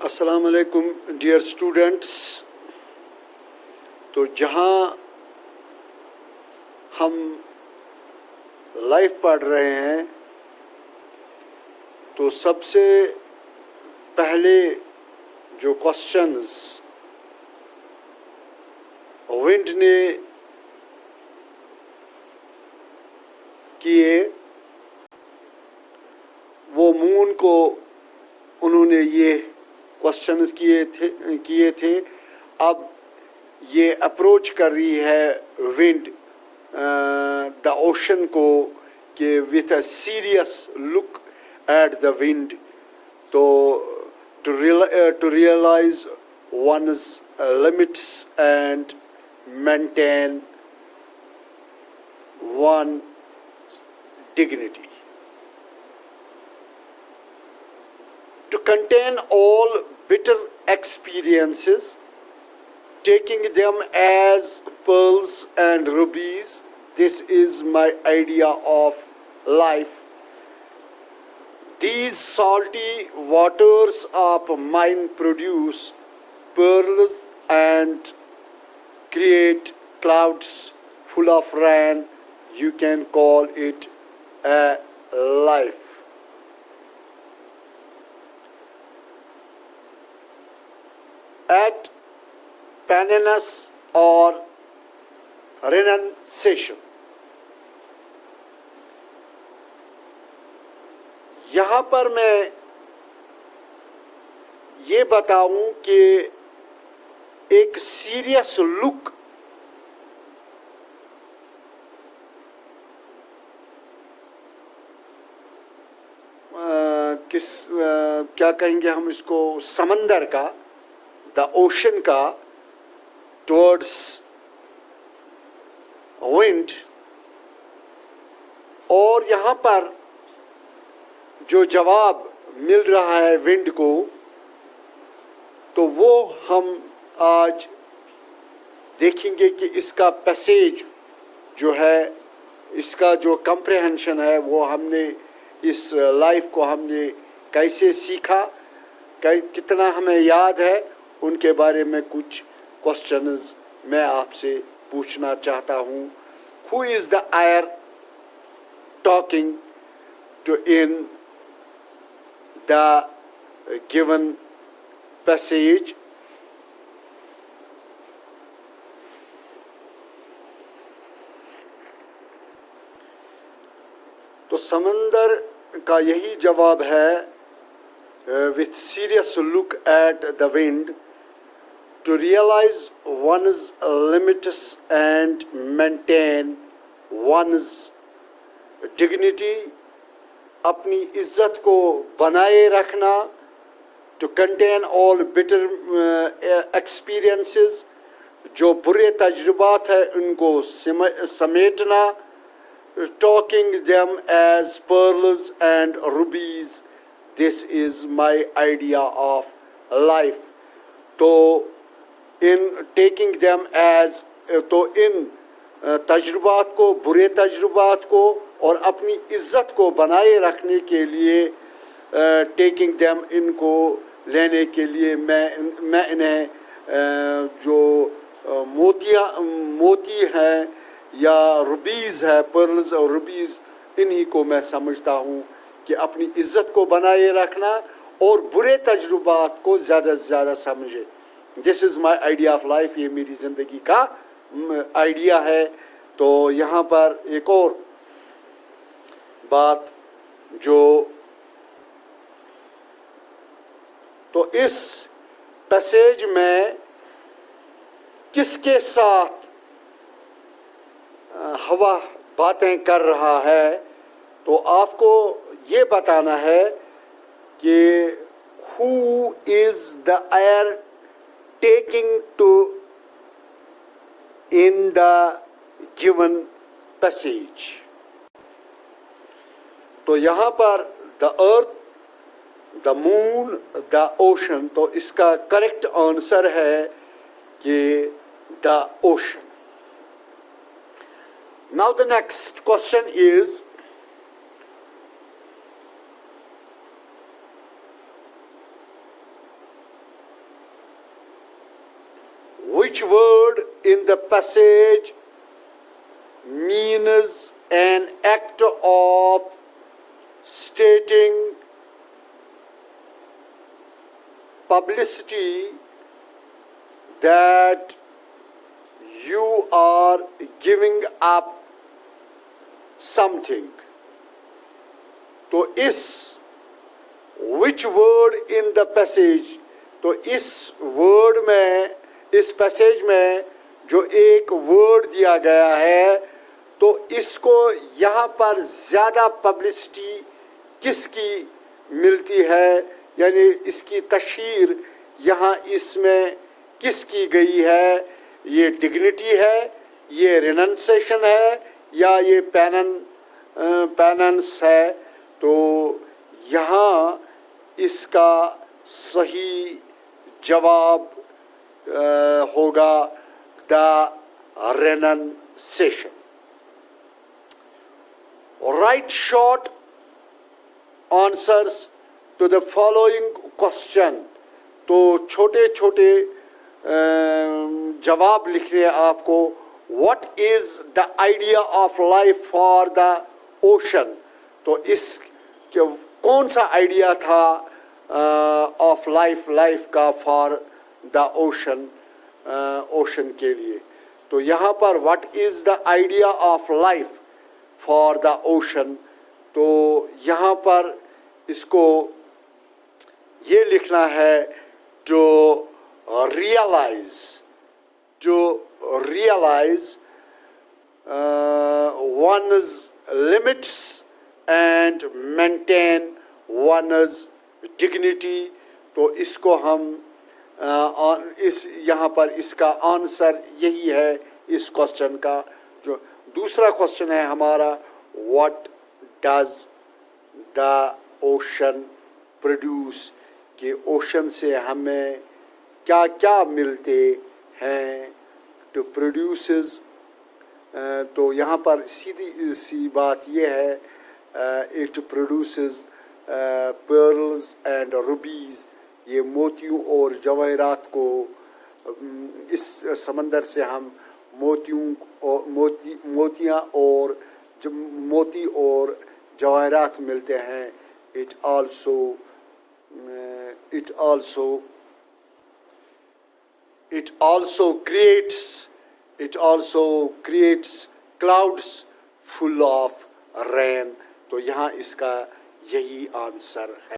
अस्सलाम वालेकुम dear students. तो जहाँ हम लाइफ पढ़ रहे हैं तो सबसे पहले जो क्वेश्चंस विंड ने किए वो मून को उन्होंने ये क्वेश्चंस किए थे। अब ये अप्रोच कर रही है विंड द ओशन को कि with a serious look at the wind तो to realise one's limits and maintain one dignity. To contain all bitter experiences, taking them as pearls and rubies, this is my idea of life. These salty waters of mine produce pearls and create clouds full of rain. You can call it a life. At penance or renunciation. यहाँ पर मैं ये बताऊं कि एक serious look क्या कहेंगे हम इसको, समंदर का, द ओशन का, टुवर्ड्स विंड। और यहाँ पर जो जवाब मिल रहा है विंड को, तो वो हम आज देखेंगे कि इसका पैसेज जो है, इसका जो कंप्रहेंशन है, वो हमने इस लाइफ को हमने कैसे सीखा, कितना हमें याद है, उनके बारे में कुछ क्वेश्चंस मैं आपसे पूछना चाहता हूँ। Who is the air talking to in the given passage? तो समंदर का यही जवाब है, with serious look at the wind, to realize one's limits and maintain one's dignity, अपनी इज्जत को बनाए रखना, to contain all bitter experiences, जो बुरे तजुर्बात है उनको समेटना, talking them as pearls and rubies, this is my idea of life. तो in taking them as, तो इन तजुर्बात को, बुरे तजुर्बात को और अपनी इज्जत को बनाए रखने के लिए, taking them, इनको लेने के लिए मैं इन्हें जो मोती हैं या रुबीज़ है, पर्ल्स और रुबीज़, इन्हीं को मैं समझता हूँ कि अपनी इज्जत को बनाए रखना और बुरे तजुर्बात को ज़्यादा से ज़्यादा समझे। This is my idea of life, ये मेरी ज़िंदगी का आइडिया है। तो यहाँ पर एक और बात जो, तो इस पैसेज में किसके साथ हवा बातें कर रहा है, तो आपको ये बताना है कि who is the air taking to in the given passage. तो यहाँ पर the earth, the moon, the ocean, तो इसका करेक्ट आंसर है कि the ocean. Now the next question is, which word in the passage means an act of stating publicity that you are giving up something. तो इस which word in the passage, तो इस word में, इस passage में जो एक word दिया गया है, तो इसको यहाँ पर ज़्यादा पब्लिसिटी किसकी मिलती है, यानी इसकी तशहीर यहाँ इसमें किसकी गई है? ये डिग्निटी है, ये रिनंसेशन है, या ये पेनेंस है? तो यहाँ इसका सही जवाब होगा the रिनंसेशन. Write short answers to the following question. तो छोटे छोटे जवाब लिखने आपको. What is the idea of life for the ocean? तो इस कौन सा आइडिया था ऑफ लाइफ का फॉर द ओशन के लिए? तो यहाँ पर what is the idea of life for the ocean, तो यहाँ पर इसको ये लिखना है to realise one's limits and maintain one's dignity. तो इसको हम इस यहाँ पर इसका आंसर यही है इस क्वेश्चन का. जो दूसरा क्वेश्चन है हमारा, what does the ocean produce, कि ओशन से हमें क्या क्या मिलते हैं. टू प्रोड्यूसेस, तो यहाँ पर सीधी सी बात यह है, it produces pearls and rubies. ये मोतियों और जवाहरात को, इस समंदर से हम मोतियाँ और मोती और जवाहरात मिलते हैं. It also creates clouds full of rain. तो यहाँ इसका यही आंसर है.